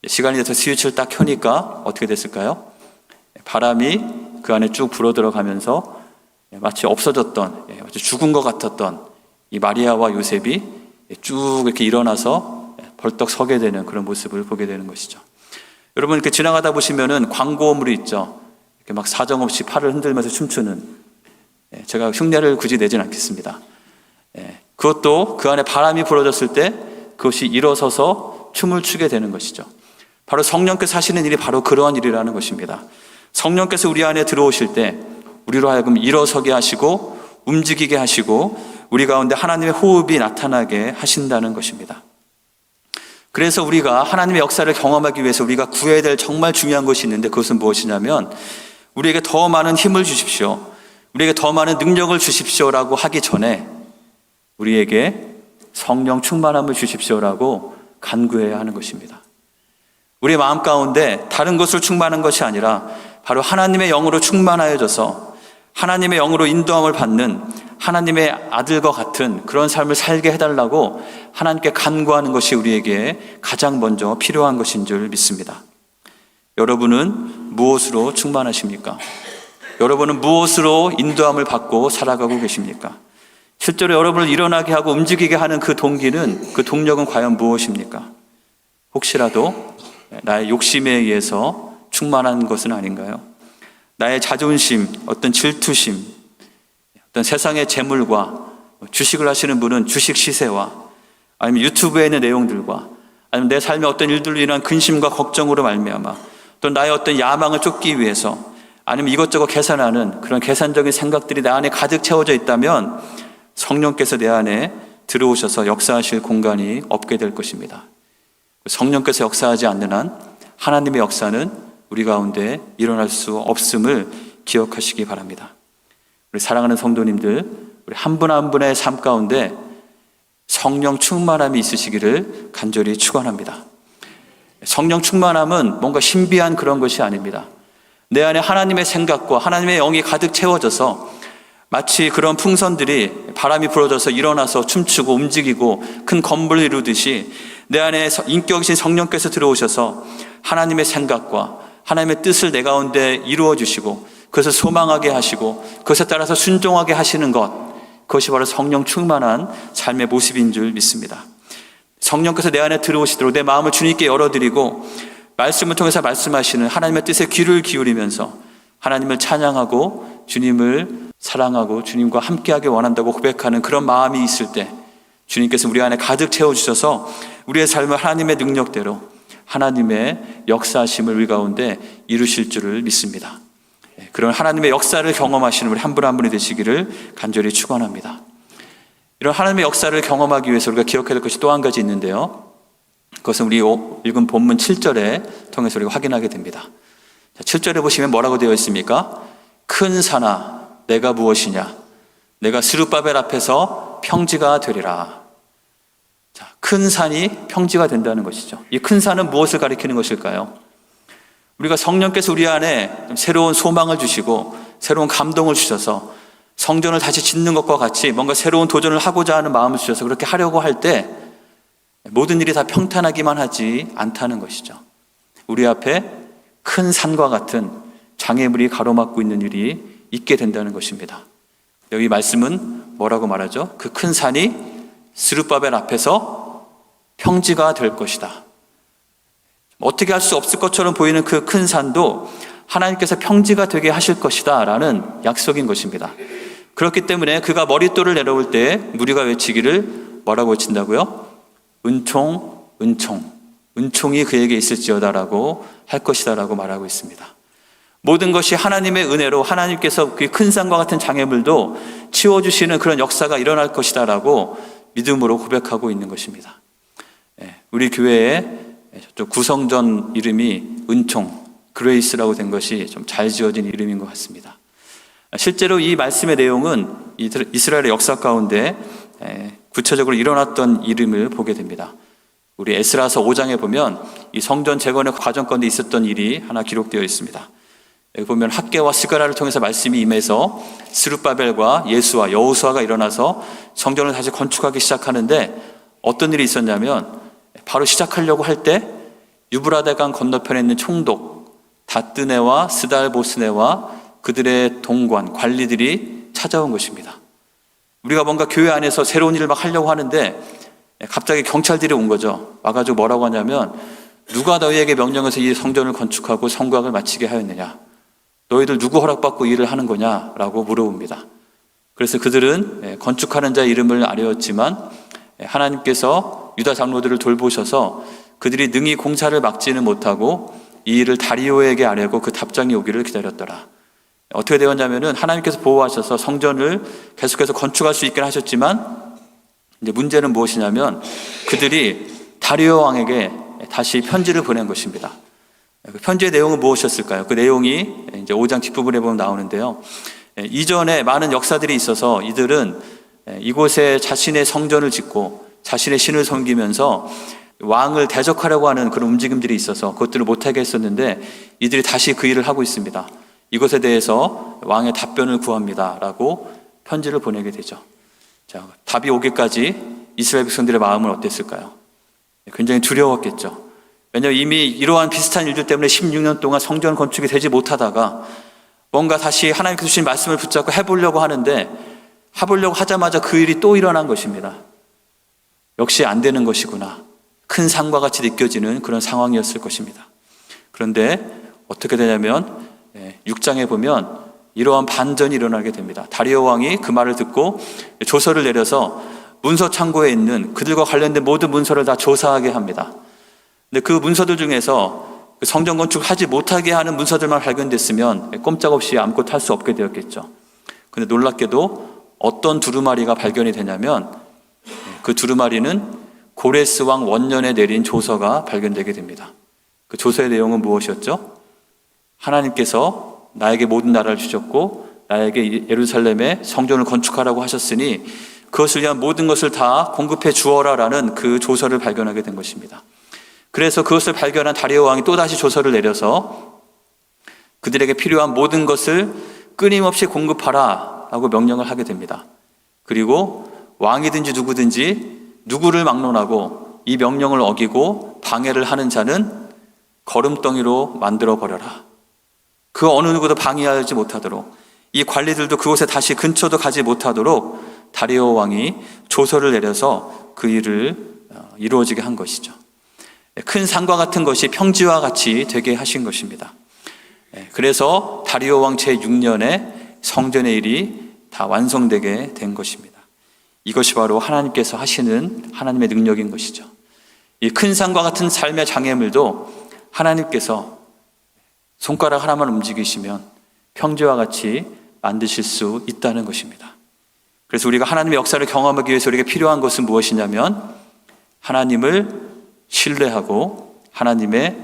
시간이 돼서 스위치를 딱 켜니까 어떻게 됐을까요? 바람이 그 안에 쭉 불어 들어가면서 마치 없어졌던, 마치 죽은 것 같았던 이 마리아와 요셉이 쭉 이렇게 일어나서 벌떡 서게 되는 그런 모습을 보게 되는 것이죠. 여러분 이렇게 지나가다 보시면은 광고물이 있죠. 이렇게 막 사정없이 팔을 흔들면서 춤추는. 제가 흉내를 굳이 내진 않겠습니다. 그것도 그 안에 바람이 불어졌을 때 그것이 일어서서 춤을 추게 되는 것이죠. 바로 성령께서 하시는 일이 바로 그러한 일이라는 것입니다. 성령께서 우리 안에 들어오실 때 우리로 하여금 일어서게 하시고 움직이게 하시고 우리 가운데 하나님의 호흡이 나타나게 하신다는 것입니다. 그래서 우리가 하나님의 역사를 경험하기 위해서 우리가 구해야 될 정말 중요한 것이 있는데 그것은 무엇이냐면 우리에게 더 많은 힘을 주십시오. 우리에게 더 많은 능력을 주십시오라고 하기 전에 우리에게 성령 충만함을 주십시오라고 간구해야 하는 것입니다. 우리의 마음 가운데 다른 것으로 충만한 것이 아니라 바로 하나님의 영으로 충만하여져서 하나님의 영으로 인도함을 받는 하나님의 아들과 같은 그런 삶을 살게 해달라고 하나님께 간구하는 것이 우리에게 가장 먼저 필요한 것인 줄 믿습니다. 여러분은 무엇으로 충만하십니까? 여러분은 무엇으로 인도함을 받고 살아가고 계십니까? 실제로 여러분을 일어나게 하고 움직이게 하는 그 동기는, 그 동력은 과연 무엇입니까? 혹시라도 나의 욕심에 의해서 충만한 것은 아닌가요? 나의 자존심, 어떤 질투심, 어떤 세상의 재물과 주식을 하시는 분은 주식 시세와 아니면 유튜브에 있는 내용들과 아니면 내 삶의 어떤 일들로 인한 근심과 걱정으로 말미암아 또 나의 어떤 야망을 쫓기 위해서 아니면 이것저것 계산하는 그런 계산적인 생각들이 내 안에 가득 채워져 있다면 성령께서 내 안에 들어오셔서 역사하실 공간이 없게 될 것입니다. 성령께서 역사하지 않는 한 하나님의 역사는 우리 가운데 일어날 수 없음을 기억하시기 바랍니다. 우리 사랑하는 성도님들, 우리 한 분 한 분의 삶 가운데 성령 충만함이 있으시기를 간절히 축원합니다. 성령 충만함은 뭔가 신비한 그런 것이 아닙니다. 내 안에 하나님의 생각과 하나님의 영이 가득 채워져서 마치 그런 풍선들이 바람이 불어져서 일어나서 춤추고 움직이고 큰 건물을 이루듯이 내 안에 인격이신 성령께서 들어오셔서 하나님의 생각과 하나님의 뜻을 내 가운데 이루어 주시고 그것을 소망하게 하시고 그것에 따라서 순종하게 하시는 것, 그것이 바로 성령 충만한 삶의 모습인 줄 믿습니다. 성령께서 내 안에 들어오시도록 내 마음을 주님께 열어드리고 말씀을 통해서 말씀하시는 하나님의 뜻에 귀를 기울이면서 하나님을 찬양하고 주님을 사랑하고 주님과 함께하기 원한다고 고백하는 그런 마음이 있을 때 주님께서 우리 안에 가득 채워주셔서 우리의 삶을 하나님의 능력대로 하나님의 역사하심을 우리 가운데 이루실 줄을 믿습니다. 그런 하나님의 역사를 경험하시는 우리 한 분 한 분이 되시기를 간절히 축원합니다. 이런 하나님의 역사를 경험하기 위해서 우리가 기억해야 될 것이 또 한 가지 있는데요. 그것은 우리 읽은 본문 7절에 통해서 우리가 확인하게 됩니다. 7절에 보시면 뭐라고 되어 있습니까? 큰 산아 내가 무엇이냐? 내가 스룹바벨 앞에서 평지가 되리라. 자, 큰 산이 평지가 된다는 것이죠. 이 큰 산은 무엇을 가리키는 것일까요? 우리가 성령께서 우리 안에 새로운 소망을 주시고 새로운 감동을 주셔서 성전을 다시 짓는 것과 같이 뭔가 새로운 도전을 하고자 하는 마음을 주셔서 그렇게 하려고 할 때 모든 일이 다 평탄하기만 하지 않다는 것이죠. 우리 앞에 큰 산과 같은 장애물이 가로막고 있는 일이 있게 된다는 것입니다. 여기 말씀은 뭐라고 말하죠? 그 큰 산이 스룹바벨 앞에서 평지가 될 것이다. 어떻게 할 수 없을 것처럼 보이는 그 큰 산도 하나님께서 평지가 되게 하실 것이다 라는 약속인 것입니다. 그렇기 때문에 그가 머릿돌을 내려올 때 무리가 외치기를 뭐라고 외친다고요? 은총, 은총, 은총이 그에게 있을지어다라고 할 것이다라고 말하고 있습니다. 모든 것이 하나님의 은혜로 하나님께서 그 큰 산과 같은 장애물도 치워주시는 그런 역사가 일어날 것이다라고 믿음으로 고백하고 있는 것입니다. 우리 교회의 구성전 이름이 은총, 그레이스라고 된 것이 좀 잘 지어진 이름인 것 같습니다. 실제로 이 말씀의 내용은 이스라엘의 역사 가운데 구체적으로 일어났던 이름을 보게 됩니다. 우리 에스라서 5장에 보면 이 성전 재건의 과정 가운데 있었던 일이 하나 기록되어 있습니다. 여기 보면 학개와 스가랴를 통해서 말씀이 임해서 스룹바벨과 예수와 여호수아가 일어나서 성전을 다시 건축하기 시작하는데 어떤 일이 있었냐면 바로 시작하려고 할 때 유브라데강 건너편에 있는 총독 다뜨네와 스달보스네와 그들의 동관, 관리들이 찾아온 것입니다. 우리가 뭔가 교회 안에서 새로운 일을 막 하려고 하는데 갑자기 경찰들이 온 거죠. 와가지고 뭐라고 하냐면 누가 너희에게 명령해서 이 성전을 건축하고 성곽을 마치게 하였느냐? 너희들 누구 허락받고 일을 하는 거냐? 라고 물어봅니다. 그래서 그들은 건축하는 자의 이름을 아뢰었지만 하나님께서 유다 장로들을 돌보셔서 그들이 능히 공사를 막지는 못하고 이 일을 다리오에게 아뢰고 그 답장이 오기를 기다렸더라. 어떻게 되었냐면은 하나님께서 보호하셔서 성전을 계속해서 건축할 수 있게 하셨지만 이제 문제는 무엇이냐면 그들이 다리오 왕에게 다시 편지를 보낸 것입니다. 그 편지의 내용은 무엇이었을까요? 그 내용이 이제 5장 뒷부분에 보면 나오는데요. 이전에 많은 역사들이 있어서 이들은 이곳에 자신의 성전을 짓고 자신의 신을 섬기면서 왕을 대적하려고 하는 그런 움직임들이 있어서 그것들을 못하게 했었는데 이들이 다시 그 일을 하고 있습니다. 이것에 대해서 왕의 답변을 구합니다 라고 편지를 보내게 되죠. 자, 답이 오기까지 이스라엘 백성들의 마음은 어땠을까요? 굉장히 두려웠겠죠. 왜냐하면 이미 이러한 비슷한 일들 때문에 16년 동안 성전 건축이 되지 못하다가 뭔가 다시 하나님께서 주신 말씀을 붙잡고 해보려고 하는데 해보려고 하자마자 그 일이 또 일어난 것입니다. 역시 안 되는 것이구나. 큰 산과 같이 느껴지는 그런 상황이었을 것입니다. 그런데 어떻게 되냐면 6장에 보면 이러한 반전이 일어나게 됩니다. 다리오 왕이 그 말을 듣고 조서를 내려서 문서 창고에 있는 그들과 관련된 모든 문서를 다 조사하게 합니다. 근데 그 문서들 중에서 성전 건축하지 못하게 하는 문서들만 발견됐으면 꼼짝없이 아무것도 할 수 없게 되었겠죠. 근데 놀랍게도 어떤 두루마리가 발견이 되냐면 그 두루마리는 고레스 왕 원년에 내린 조서가 발견되게 됩니다. 그 조서의 내용은 무엇이었죠? 하나님께서 나에게 모든 나라를 주셨고 나에게 예루살렘에 성전을 건축하라고 하셨으니 그것을 위한 모든 것을 다 공급해 주어라 라는 그 조서를 발견하게 된 것입니다. 그래서 그것을 발견한 다리오 왕이 또다시 조서를 내려서 그들에게 필요한 모든 것을 끊임없이 공급하라 라고 명령을 하게 됩니다. 그리고 왕이든지 누구든지 누구를 막론하고 이 명령을 어기고 방해를 하는 자는 거름덩이로 만들어 버려라. 그 어느 누구도 방해하지 못하도록, 이 관리들도 그곳에 다시 근처도 가지 못하도록 다리오 왕이 조서를 내려서 그 일을 이루어지게 한 것이죠. 큰 산과 같은 것이 평지와 같이 되게 하신 것입니다. 그래서 다리오 왕 제6년에 성전의 일이 다 완성되게 된 것입니다. 이것이 바로 하나님께서 하시는 하나님의 능력인 것이죠. 이 큰 산과 같은 삶의 장애물도 하나님께서 손가락 하나만 움직이시면 평지와 같이 만드실 수 있다는 것입니다. 그래서 우리가 하나님의 역사를 경험하기 위해서 우리에게 필요한 것은 무엇이냐면 하나님을 신뢰하고 하나님의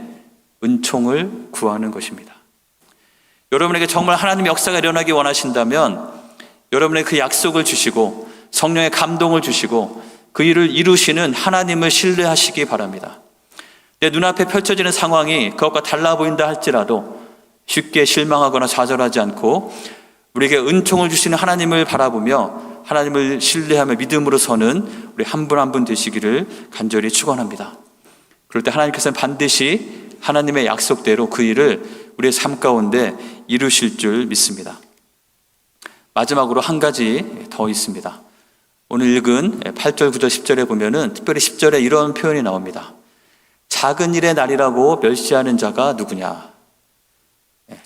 은총을 구하는 것입니다. 여러분에게 정말 하나님의 역사가 일어나기 원하신다면 여러분에게 그 약속을 주시고 성령의 감동을 주시고 그 일을 이루시는 하나님을 신뢰하시기 바랍니다. 내 눈앞에 펼쳐지는 상황이 그것과 달라 보인다 할지라도 쉽게 실망하거나 좌절하지 않고 우리에게 은총을 주시는 하나님을 바라보며 하나님을 신뢰하며 믿음으로 서는 우리 한 분 한 분 되시기를 간절히 축원합니다. 그럴 때 하나님께서는 반드시 하나님의 약속대로 그 일을 우리의 삶 가운데 이루실 줄 믿습니다. 마지막으로 한 가지 더 있습니다. 오늘 읽은 8절, 9절, 10절에 보면은 특별히 10절에 이런 표현이 나옵니다. 작은 일의 날이라고 멸시하는 자가 누구냐?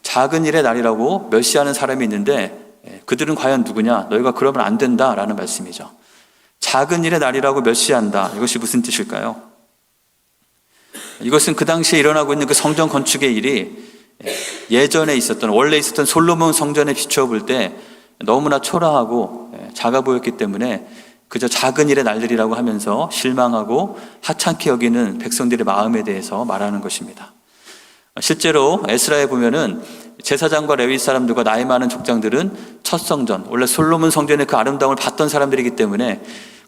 작은 일의 날이라고 멸시하는 사람이 있는데 그들은 과연 누구냐? 너희가 그러면 안 된다라는 말씀이죠. 작은 일의 날이라고 멸시한다. 이것이 무슨 뜻일까요? 이것은 그 당시에 일어나고 있는 그 성전 건축의 일이 예전에 있었던, 원래 있었던 솔로몬 성전에 비춰볼 때 너무나 초라하고 작아 보였기 때문에 그저 작은 일의 날들이라고 하면서 실망하고 하찮게 여기는 백성들의 마음에 대해서 말하는 것입니다. 실제로 에스라에 보면은 제사장과 레위 사람들과 나이 많은 족장들은 첫 성전, 원래 솔로몬 성전의 그 아름다움을 봤던 사람들이기 때문에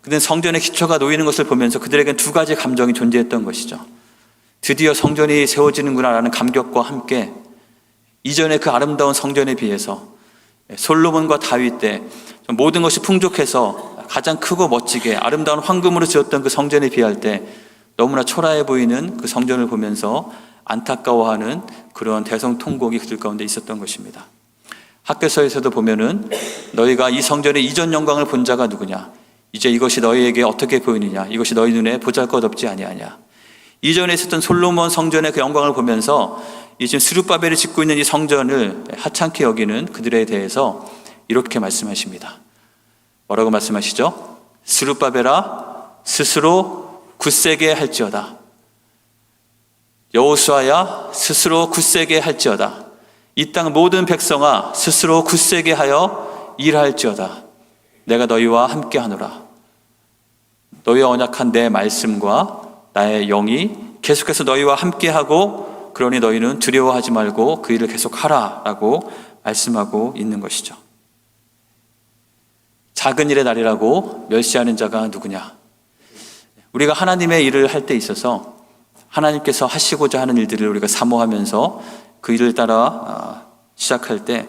그들은 성전의 기초가 놓이는 것을 보면서 그들에겐 두 가지 감정이 존재했던 것이죠. 드디어 성전이 세워지는구나라는 감격과 함께 이전의 그 아름다운 성전에 비해서 솔로몬과 다윗 때 모든 것이 풍족해서 가장 크고 멋지게 아름다운 황금으로 지었던 그 성전에 비할 때 너무나 초라해 보이는 그 성전을 보면서 안타까워하는 그런 대성통곡이 그들 가운데 있었던 것입니다. 학개서에서도 보면은 너희가 이 성전의 이전 영광을 본 자가 누구냐? 이제 이것이 너희에게 어떻게 보이느냐? 이것이 너희 눈에 보잘것없지 아니하냐? 이전에 있었던 솔로몬 성전의 그 영광을 보면서 이 지금 스룹바벨이 짓고 있는 이 성전을 하찮게 여기는 그들에 대해서 이렇게 말씀하십니다. 뭐라고 말씀하시죠? 스룹바벨아 스스로 굳세게 할지어다. 여호수아야 스스로 굳세게 할지어다. 이 땅 모든 백성아 스스로 굳세게 하여 일할지어다. 내가 너희와 함께하노라. 너희와 언약한 내 말씀과 나의 영이 계속해서 너희와 함께하고 그러니 너희는 두려워하지 말고 그 일을 계속하라 라고 말씀하고 있는 것이죠. 작은 일의 날이라고 멸시하는 자가 누구냐? 우리가 하나님의 일을 할 때 있어서 하나님께서 하시고자 하는 일들을 우리가 사모하면서 그 일을 따라 시작할 때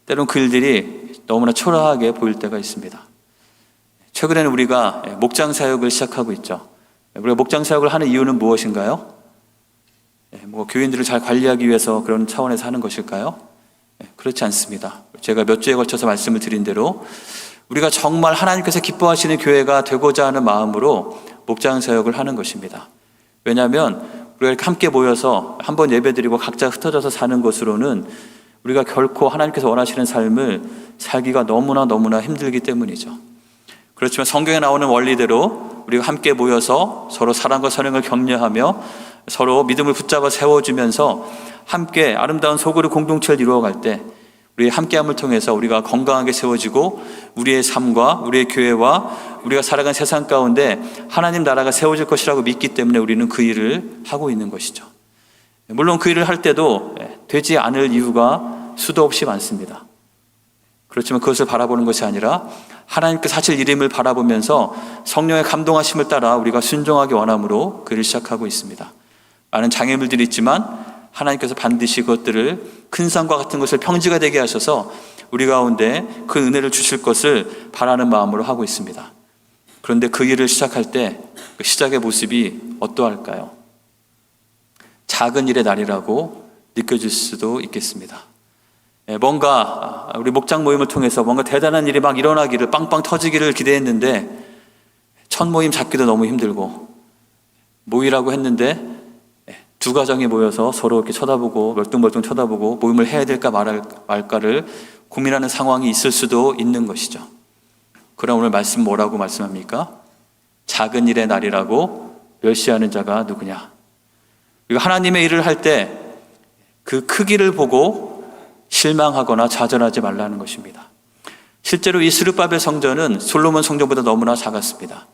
때론 그 일들이 너무나 초라하게 보일 때가 있습니다. 최근에는 우리가 목장 사역을 시작하고 있죠. 우리가 목장 사역을 하는 이유는 무엇인가요? 교인들을 잘 관리하기 위해서 그런 차원에서 하는 것일까요? 그렇지 않습니다. 제가 몇 주에 걸쳐서 말씀을 드린 대로 우리가 정말 하나님께서 기뻐하시는 교회가 되고자 하는 마음으로 목장 사역을 하는 것입니다. 왜냐하면 우리가 이렇게 함께 모여서 한번 예배드리고 각자 흩어져서 사는 것으로는 우리가 결코 하나님께서 원하시는 삶을 살기가 너무나 힘들기 때문이죠. 그렇지만 성경에 나오는 원리대로 우리가 함께 모여서 서로 사랑과 선행을 격려하며 서로 믿음을 붙잡아 세워주면서 함께 아름다운 소그룹 공동체를 이루어갈 때 우리의 함께함을 통해서 우리가 건강하게 세워지고 우리의 삶과 우리의 교회와 우리가 살아간 세상 가운데 하나님 나라가 세워질 것이라고 믿기 때문에 우리는 그 일을 하고 있는 것이죠. 물론 그 일을 할 때도 되지 않을 이유가 수도 없이 많습니다. 그렇지만 그것을 바라보는 것이 아니라 하나님께서 하실 이름을 바라보면서 성령의 감동하심을 따라 우리가 순종하기 원함으로 그 일을 시작하고 있습니다. 많은 장애물들이 있지만 하나님께서 반드시 그것들을 큰 산과 같은 것을 평지가 되게 하셔서 우리 가운데 그 은혜를 주실 것을 바라는 마음으로 하고 있습니다. 그런데 그 일을 시작할 때 그 시작의 모습이 어떠할까요? 작은 일의 날이라고 느껴질 수도 있겠습니다. 뭔가 우리 목장 모임을 통해서 뭔가 대단한 일이 막 일어나기를, 빵빵 터지기를 기대했는데 첫 모임 잡기도 너무 힘들고, 모이라고 했는데 두 가정이 모여서 서로 이렇게 쳐다보고 멀뚱멀뚱 쳐다보고 모임을 해야 될까 말까를 고민하는 상황이 있을 수도 있는 것이죠. 그럼 오늘 말씀 뭐라고 말씀합니까? 작은 일의 날이라고 멸시하는 자가 누구냐? 그리고 하나님의 일을 할 때 그 크기를 보고 실망하거나 좌절하지 말라는 것입니다. 실제로 이 스룹바벨 성전은 솔로몬 성전보다 너무나 작았습니다.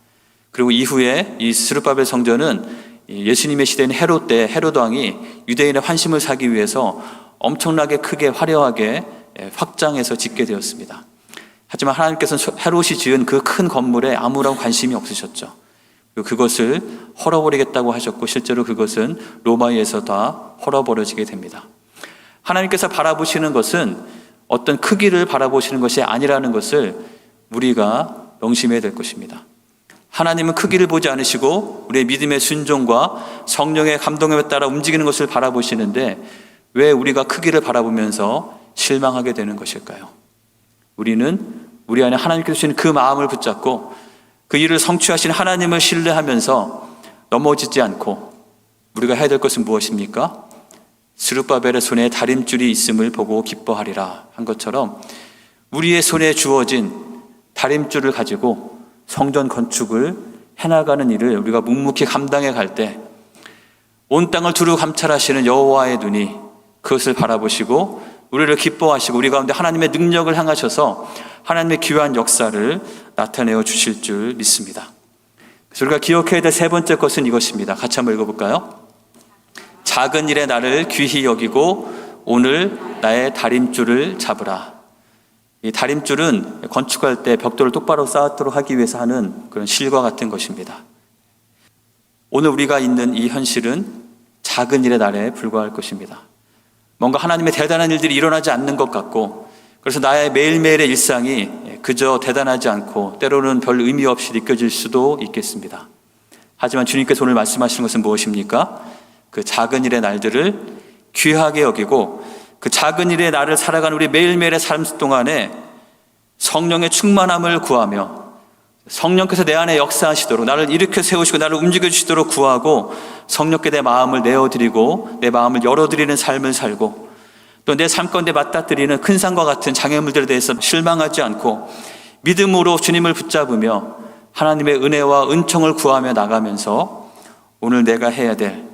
그리고 이후에 이 스룹바벨 성전은 예수님의 시대인 헤롯 때 헤롯 왕이 유대인의 환심을 사기 위해서 엄청나게 크게 화려하게 확장해서 짓게 되었습니다. 하지만 하나님께서는 헤롯이 지은 그 큰 건물에 아무런 관심이 없으셨죠. 그리고 그것을 헐어버리겠다고 하셨고 실제로 그것은 로마에서 다 헐어버려지게 됩니다. 하나님께서 바라보시는 것은 어떤 크기를 바라보시는 것이 아니라는 것을 우리가 명심해야 될 것입니다. 하나님은 크기를 보지 않으시고 우리의 믿음의 순종과 성령의 감동에 따라 움직이는 것을 바라보시는데 왜 우리가 크기를 바라보면서 실망하게 되는 것일까요? 우리는 우리 안에 하나님께서 주신 그 마음을 붙잡고 그 일을 성취하신 하나님을 신뢰하면서 넘어지지 않고 우리가 해야 될 것은 무엇입니까? 스룹바벨의 손에 다림줄이 있음을 보고 기뻐하리라 한 것처럼 우리의 손에 주어진 다림줄을 가지고 성전 건축을 해나가는 일을 우리가 묵묵히 감당해 갈 때 온 땅을 두루 감찰하시는 여호와의 눈이 그것을 바라보시고 우리를 기뻐하시고 우리 가운데 하나님의 능력을 향하셔서 하나님의 귀한 역사를 나타내어 주실 줄 믿습니다. 그래서 우리가 기억해야 될 세 번째 것은 이것입니다. 같이 한번 읽어볼까요? 작은 일에 나를 귀히 여기고 오늘 나의 다림줄을 잡으라. 이 다림줄은 건축할 때 벽돌을 똑바로 쌓도록 하기 위해서 하는 그런 실과 같은 것입니다. 오늘 우리가 있는 이 현실은 작은 일의 날에 불과할 것입니다. 뭔가 하나님의 대단한 일들이 일어나지 않는 것 같고 그래서 나의 매일매일의 일상이 그저 대단하지 않고 때로는 별 의미 없이 느껴질 수도 있겠습니다. 하지만 주님께서 오늘 말씀하시는 것은 무엇입니까? 그 작은 일의 날들을 귀하게 여기고 그 작은 일의 날을 살아가는 우리 매일매일의 삶 동안에 성령의 충만함을 구하며 성령께서 내 안에 역사하시도록 나를 일으켜 세우시고 나를 움직여 주시도록 구하고 성령께 내 마음을 내어드리고 내 마음을 열어드리는 삶을 살고 또 내 삶 가운데 맞닥뜨리는 큰 산과 같은 장애물들에 대해서 실망하지 않고 믿음으로 주님을 붙잡으며 하나님의 은혜와 은총을 구하며 나가면서 오늘 내가 해야 될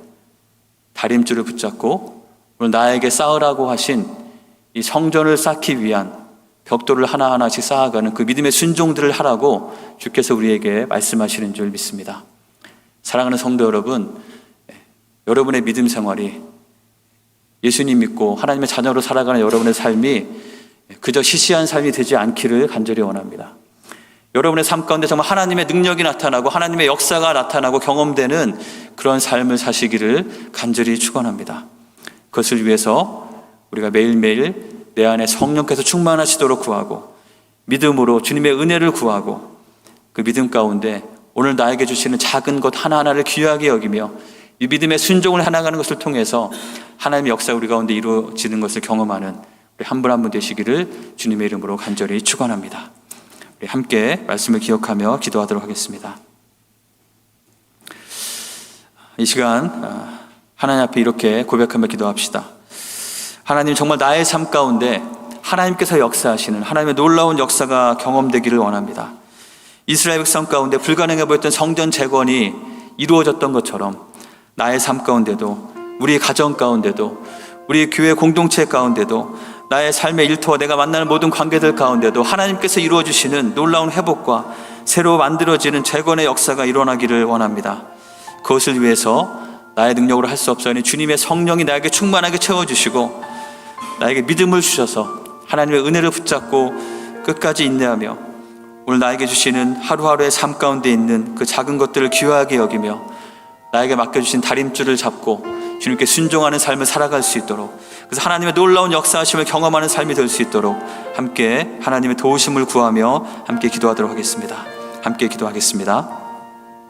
다림줄을 붙잡고 오늘 나에게 쌓으라고 하신 이 성전을 쌓기 위한 벽돌을 하나하나씩 쌓아가는 그 믿음의 순종들을 하라고 주께서 우리에게 말씀하시는 줄 믿습니다. 사랑하는 성도 여러분, 여러분의 믿음 생활이 예수님 믿고 하나님의 자녀로 살아가는 여러분의 삶이 그저 시시한 삶이 되지 않기를 간절히 원합니다. 여러분의 삶 가운데 정말 하나님의 능력이 나타나고 하나님의 역사가 나타나고 경험되는 그런 삶을 사시기를 간절히 축원합니다. 그것을 위해서 우리가 매일매일 내 안에 성령께서 충만하시도록 구하고 믿음으로 주님의 은혜를 구하고 그 믿음 가운데 오늘 나에게 주시는 작은 것 하나하나를 귀하게 여기며 이 믿음의 순종을 해나가는 것을 통해서 하나님의 역사가 우리 가운데 이루어지는 것을 경험하는 우리 한 분 한 분 되시기를 주님의 이름으로 간절히 축원합니다. 우리 함께 말씀을 기억하며 기도하도록 하겠습니다. 이 시간 하나님 앞에 이렇게 고백하며 기도합시다. 하나님, 정말 나의 삶 가운데 하나님께서 역사하시는 하나님의 놀라운 역사가 경험되기를 원합니다. 이스라엘 백성 가운데 불가능해 보였던 성전 재건이 이루어졌던 것처럼 나의 삶 가운데도 우리 가정 가운데도 우리 교회 공동체 가운데도 나의 삶의 일터와 내가 만나는 모든 관계들 가운데도 하나님께서 이루어주시는 놀라운 회복과 새로 만들어지는 재건의 역사가 일어나기를 원합니다. 그것을 위해서 나의 능력으로 할 수 없사오니 주님의 성령이 나에게 충만하게 채워주시고 나에게 믿음을 주셔서 하나님의 은혜를 붙잡고 끝까지 인내하며 오늘 나에게 주시는 하루하루의 삶 가운데 있는 그 작은 것들을 귀하게 여기며 나에게 맡겨주신 다림줄을 잡고 주님께 순종하는 삶을 살아갈 수 있도록, 그래서 하나님의 놀라운 역사하심을 경험하는 삶이 될 수 있도록 함께 하나님의 도우심을 구하며 함께 기도하도록 하겠습니다. 함께 기도하겠습니다.